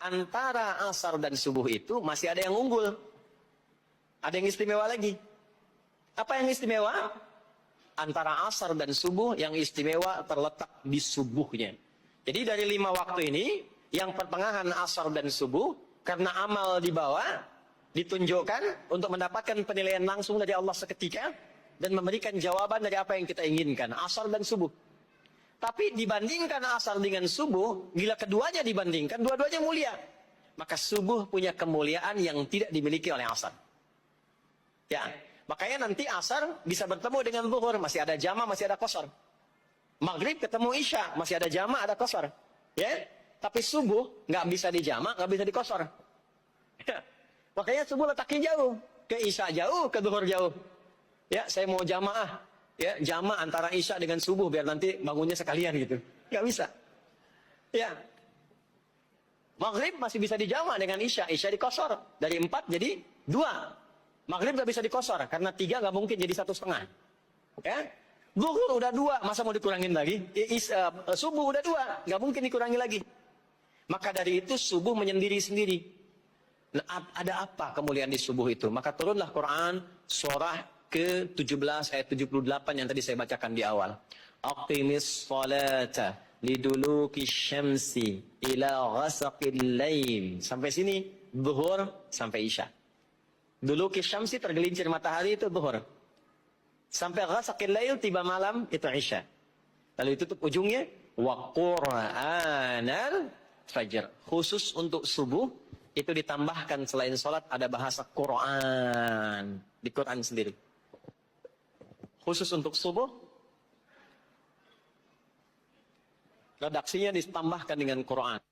antara asar dan subuh itu masih ada yang unggul. Ada yang istimewa lagi. Apa yang istimewa? Antara asar dan subuh yang istimewa terletak di subuhnya. Jadi dari 5 waktu ini, yang pertengahan asar dan subuh, karena amal di bawah, ditunjukkan untuk mendapatkan penilaian langsung dari Allah seketika, dan memberikan jawaban dari apa yang kita inginkan, asar dan subuh. Tapi dibandingkan asar dengan subuh, bila keduanya dibandingkan, dua-duanya mulia. Maka subuh punya kemuliaan yang tidak dimiliki oleh asar. Ya, makanya nanti asar bisa bertemu dengan zuhur, masih ada jama, masih ada qasar. Maghrib ketemu isya, masih ada jama, ada qasar. Ya, tapi subuh nggak bisa di jama, nggak bisa di qasar. Ya. Makanya subuh letaknya jauh, ke isya jauh, ke zuhur jauh. Ya, saya mau jamaah. Ya, jama antara isya dengan subuh biar nanti bangunnya sekalian gitu. Nggak bisa. Ya. Maghrib masih bisa dijama dengan isya. Isya dikosor. Dari 4 jadi 2. Maghrib nggak bisa dikosor. Karena 3 nggak mungkin jadi 1,5. Ya. Zuhur udah 2. Masa mau dikurangin lagi? Subuh udah 2. Nggak mungkin dikurangi lagi. Maka dari itu subuh menyendiri sendiri. Nah, ada apa kemuliaan di subuh itu? Maka turunlah Quran surah ke-17 ayat 78 yang tadi saya bacakan di awal. Aqimis salata liduluki syamsi ila ghasaqil lail. Sampai sini zuhur sampai isya. Duluki syamsi tergelincir matahari itu zuhur. Sampai ghasaqil lail tiba malam itu isya. Lalu ditutup ujungnya wa qur'anal fajr. Khusus untuk subuh itu ditambahkan selain sholat ada bahasa Quran di Quran sendiri. Khusus untuk subuh, redaksinya ditambahkan dengan Quran.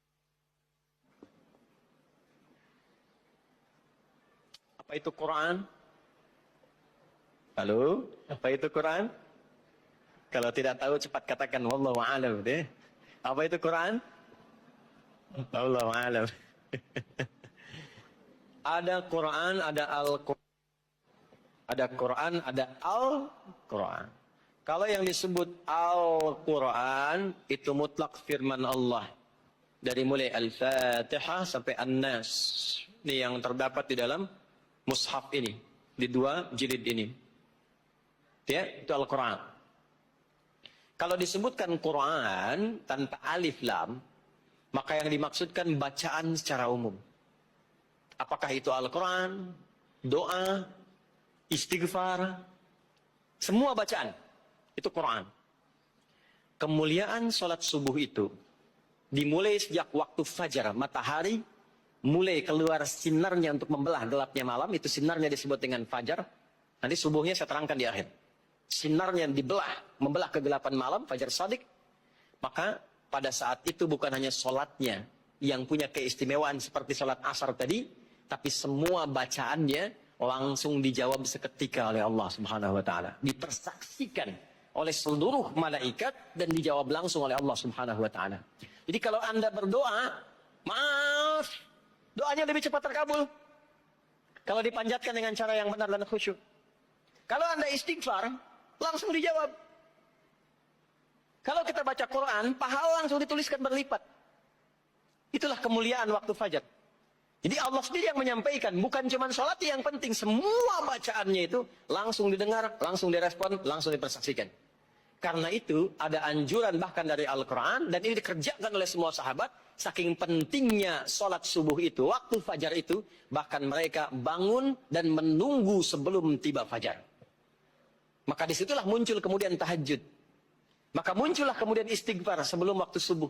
Apa itu Quran? Halo, apa itu Quran? Kalau tidak tahu cepat katakan wallahu a'lam deh. Apa itu Quran? Wallahu a'lam. Ada Quran, ada Al-Quran. Ada Quran, ada Al-Quran. Kalau yang disebut Al-Quran, itu mutlak firman Allah. Dari mulai Al-Fatihah sampai An-Nas. Ini yang terdapat di dalam mushaf ini. Di 2 jilid ini. Ya, itu Al-Quran. Kalau disebutkan Quran tanpa alif lam, maka yang dimaksudkan bacaan secara umum. Apakah itu Al-Quran, doa, istighfar, semua bacaan itu Quran. Kemuliaan sholat subuh itu dimulai sejak waktu fajar, matahari mulai keluar sinarnya untuk membelah gelapnya malam, itu sinarnya disebut dengan fajar. Nanti subuhnya saya terangkan di akhir. Sinarnya dibelah, membelah kegelapan malam, fajar shadiq. Maka pada saat itu bukan hanya sholatnya yang punya keistimewaan seperti sholat asar tadi, tapi semua bacaannya langsung dijawab seketika oleh Allah Subhanahu wa taala. Dipersaksikan oleh seluruh malaikat dan dijawab langsung oleh Allah Subhanahu wa taala. Jadi kalau Anda berdoa, maaf, doanya lebih cepat terkabul kalau dipanjatkan dengan cara yang benar dan khusyuk. Kalau Anda istighfar, langsung dijawab. Kalau kita baca Quran, pahala langsung dituliskan berlipat. Itulah kemuliaan waktu fajar. Jadi Allah sendiri yang menyampaikan, bukan cuma sholat yang penting, semua bacaannya itu langsung didengar, langsung direspon, langsung dipersaksikan. Karena itu ada anjuran bahkan dari Al-Quran, dan ini dikerjakan oleh semua sahabat, saking pentingnya sholat subuh itu, waktu fajar itu, bahkan mereka bangun dan menunggu sebelum tiba fajar. Maka disitulah muncul kemudian tahajud. Maka muncullah kemudian istighfar sebelum waktu subuh.